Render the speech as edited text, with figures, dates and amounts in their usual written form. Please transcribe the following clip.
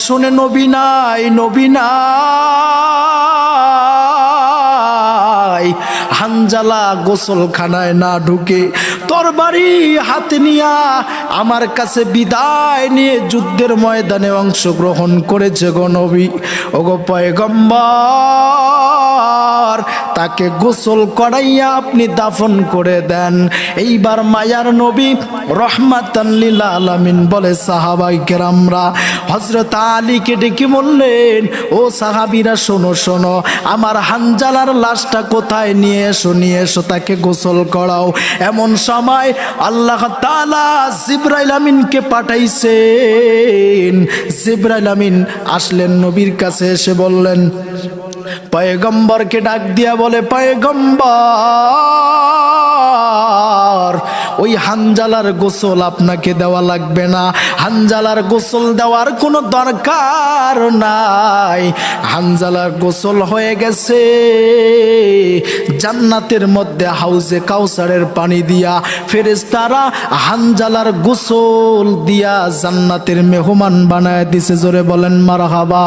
শুনে নবী নাই, নবী নাই। হানজালা গোসলখানায় না ঢুকে তরবারি হাতে নিয়া আমার কাছে বিদায় নিয়ে যুদ্ধের ময়দানে অংশগ্রহণ করেছে গো নবী। ওগো পয়গম্বর, তাকে গোসল করাইয়া আপনি দাফন করে দেন। এইবার মায়ার নবী রহমাতান লিল আলামিন বলে সাহাবায়ে কেরামরা হযরত আলীকে ডেকে বললেন, ও সাহাবীরা শোনো শোনো, আমার হানজালার লাশটা কোথায় নিয়ে এসো, নিয়ে এসো, তাকে গোসল করাও। এমন সময় আল্লাহ তাআলা জিবরাইল আমিনকে পাঠাইছেন। জিবরাইল আমিন আসলেন নবীর কাছে, এসে বললেন, পয়গম্বরকে ডাক দিয়া বলে, পয়গম্বর, ওই হানজালার গোসল আপনাকে দেওয়া লাগবে না, হানজালার গোসল দেওয়ার কোনো দরকার নাই। হানজালার গোসল হয়ে গেছে জান্নাতের মধ্যে হাউজে কাউসারের পানি দিয়া। ফেরেশতারা হানজালার গোসল দিয়া জান্নাতের মেহমান বানায় দিছে। জোরে বলেন মারহাবা।